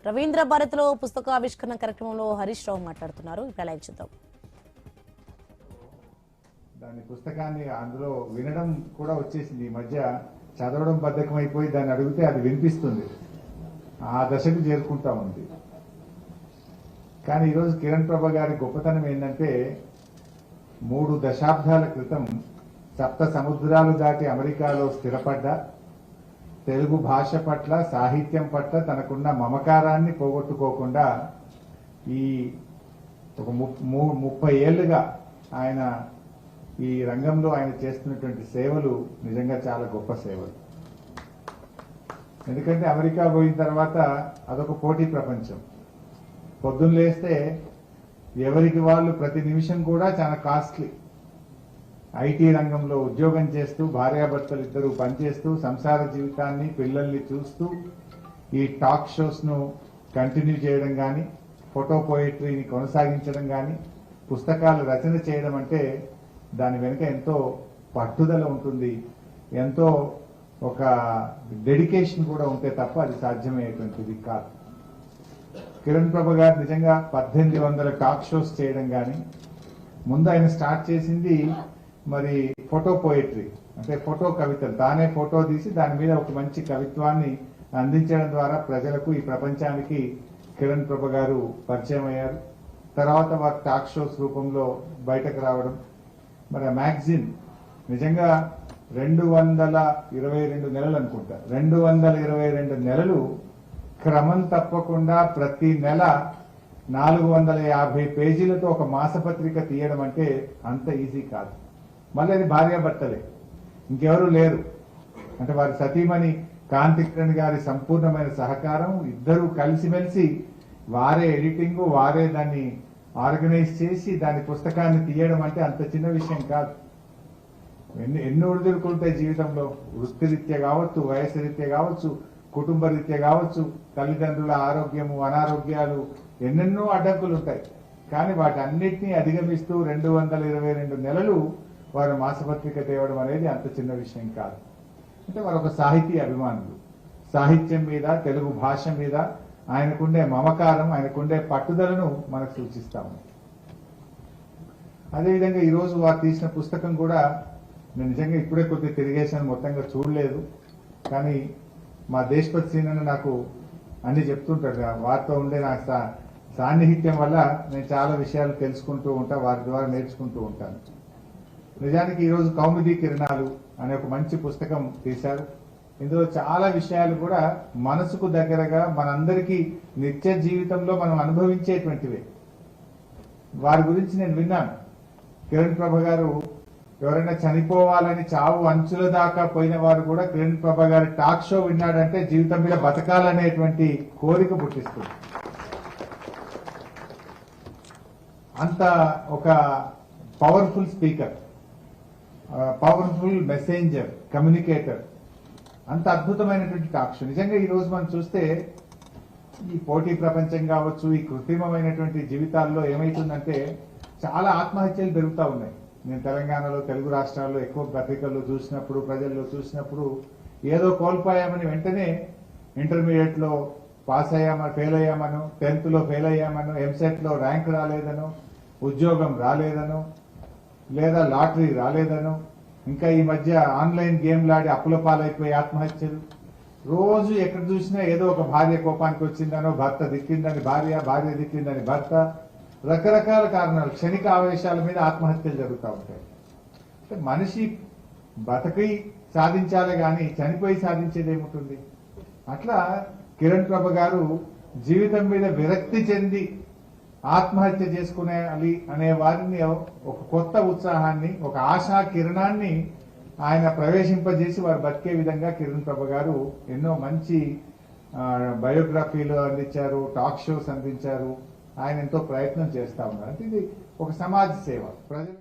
రవీంద్ర భారతిలో పుస్తకావిష్కరణ కార్యక్రమంలో హరీష్ రావు మాట్లాడుతున్నారు. ఇప్పుడు లైవ్ చూద్దాం. దాని పుస్తకాన్ని అందులో వినడం కూడా వచ్చేసింది. ఈ మధ్య చదవడం బద్ధకం అయిపోయి దాన్ని అడిగితే అది వినిపిస్తుంది. ఆ దశకు చేరుకుంటా ఉంది. కానీ ఈరోజు కిరణ్ ప్రభ గారి గొప్పతనం ఏంటంటే 3 దశాబ్దాల క్రితం 7 సముద్రాలు దాటి అమెరికాలో స్థిరపడ్డ తెలుగు భాష పట్ల సాహిత్యం పట్ల తనకున్న మమకారాన్ని పోగొట్టుకోకుండా ఈ ఒక 30 ఏళ్లుగా ఆయన ఈ రంగంలో ఆయన చేస్తున్నటువంటి సేవలు నిజంగా చాలా గొప్ప సేవలు. ఎందుకంటే అమెరికా పోయిన తర్వాత అదొక పోటీ ప్రపంచం. పొద్దున్న లేస్తే ఎవరికి వాళ్ళు ప్రతి నిమిషం కూడా చాలా కాస్ట్లీ. ఐటీ రంగంలో ఉద్యోగం చేస్తూ భార్యాభర్తలు ఇద్దరు పనిచేస్తూ సంసార జీవితాన్ని పిల్లల్ని చూస్తూ ఈ టాక్ షోస్ ను కంటిన్యూ చేయడం కానీ ఫోటో పోయిటరీని కొనసాగించడం కానీ పుస్తకాలు రచన చేయడం అంటే దాని వెనుక ఎంతో పట్టుదల ఉంటుంది, ఎంతో ఒక డెడికేషన్ కూడా ఉంటే తప్ప అది సాధ్యమయ్యేటువంటిది కాదు. కిరణ్ ప్రభ గారు నిజంగా 1800 టాక్ షోస్ చేయడం కానీ ముందు ఆయన స్టార్ట్ చేసింది మరి ఫోటో పోయిటరీ అంటే ఫోటో కవితలు. తానే ఫోటో తీసి దాని మీద ఒక మంచి కవిత్వాన్ని అందించడం ద్వారా ప్రజలకు ఈ ప్రపంచానికి కిరణ్ ప్రభ గారు పరిచయం అయ్యారు. తర్వాత వారు టాక్ షోస్ రూపంలో బయటకు రావడం, మరి ఆ మ్యాగజైన్ నిజంగా 222 నెలలు అనుకుంటా, 222 నెలలు క్రమం తప్పకుండా ప్రతి నెల 450 పేజీలతో ఒక మాసపత్రిక తీయడం అంటే అంత ఈజీ కాదు. మళ్ళీ అది భార్యాభర్తలే, ఇంకెవరూ లేరు. అంటే వారి సతీమణి కాంతి కిరణ్ గారి సంపూర్ణమైన సహకారం, ఇద్దరూ కలిసిమెలిసి వారే ఎడిటింగ్, వారే దాన్ని ఆర్గనైజ్ చేసి దాని పుస్తకాన్ని తీయడం అంటే అంత చిన్న విషయం కాదు. ఎన్ని ఒడిదుడుకుంటాయి జీవితంలో, వృత్తిరీత్యా కావచ్చు, వయసు రీత్యా కావచ్చు, కుటుంబ రీత్యా కావచ్చు, తల్లిదండ్రుల ఆరోగ్యము అనారోగ్యాలు ఎన్నెన్నో అడ్డంకులు ఉంటాయి. కానీ వాటి అన్నిటినీ అధిగమిస్తూ 222 నెలలు వారు మాసపత్రిక తేవడం అనేది అంత చిన్న విషయం కాదు. అంటే వారు ఒక సాహితీ అభిమానులు. సాహిత్యం మీద, తెలుగు భాష మీద ఆయనకుండే మమకారం, ఆయనకుండే పట్టుదలను మనకు సూచిస్తాము. అదేవిధంగా ఈరోజు వారు తీసిన పుస్తకం కూడా నేను నిజంగా ఇప్పుడే కొద్దిగా తిరిగేసాను, మొత్తంగా చూడలేదు. కానీ మా దేశపతి సీనన్న నాకు అన్ని చెప్తుంటాడు. వారితో ఉండే నాకు సాన్నిహిత్యం వల్ల నేను చాలా విషయాలు తెలుసుకుంటూ ఉంటా, వారి ద్వారా నేర్చుకుంటూ ఉంటాను. నిజానికి ఈరోజు కౌముది కిరణాలు అనే ఒక మంచి పుస్తకం తీశారు. ఇందులో చాలా విషయాలు కూడా మనసుకు దగ్గరగా మనందరికీ నిత్య జీవితంలో మనం అనుభవించేటువంటివే. వారి గురించి నేను విన్నాను. కిరణ్ ప్రభ గారు ఎవరైనా చనిపోవాలని చావు అంచుల దాకా పోయిన వారు కూడా కిరణ్ ప్రభ గారి టాక్ షో విన్నాడంటే జీవితం మీద బతకాలనేటువంటి కోరిక పుట్టిస్తుంది. అంత ఒక powerful speaker, powerful messenger, communicator, అంత అద్భుతమైనటువంటి టాక్ షో. నిజంగా ఈ రోజు మనం చూస్తే ఈ పోటీ ప్రపంచం కావచ్చు, ఈ కృత్రిమమైనటువంటి జీవితాల్లో ఏమైతుందంటే చాలా ఆత్మహత్యలు పెరుగుతూ ఉన్నాయి. నేను తెలంగాణలో, తెలుగు రాష్ట్రాల్లో ఎక్కువ పత్రికల్లో చూసినప్పుడు, ప్రజల్లో చూసినప్పుడు ఏదో కోల్పోయామని వెంటనే ఇంటర్మీడియట్ లో పాస్ అయ్యామని ఫెయిల్ అయ్యామను, 10th లో ఫెయిల్ అయ్యామను, ఎంసెట్ లో ర్యాంక్ రాలేదను, ఉద్యోగం రాలేదను, లేదా లాటరీ రాలేదను, ఇంకా ఈ మధ్య ఆన్లైన్ గేమ్లాడి అప్పుల పాలైపోయి ఆత్మహత్యలు. రోజు ఎక్కడ చూసినా ఏదో ఒక భార్య కోపానికి వచ్చిందనో, భర్త దిక్కిందని భార్య, భార్య దిక్కిందని భర్త, రకరకాల కారణాలు, క్షణిక ఆవేశాల మీద ఆత్మహత్యలు జరుగుతూ ఉంటాయి. మనిషి బతకి సాధించాలే గాని చనిపోయి సాధించేది ఏముంటుంది? అట్లా కిరణ్ ప్రభ గారు జీవితం మీద విరక్తి చెంది ఆత్మహత్య చేసుకునేయాలి అనే వారిని ఒక కొత్త ఉత్సాహాన్ని, ఒక ఆశా కిరణాన్ని ఆయన ప్రవేశింపజేసి వారు బతికే విధంగా కిరణ్ ప్రభ గారు ఎన్నో మంచి బయోగ్రఫీలు అందించారు, టాక్ షోస్ అందించారు. ఆయన ఎంతో ప్రయత్నం చేస్తా ఉన్నారు. అంటే ఇది ఒక సమాజ సేవ. ప్రజలు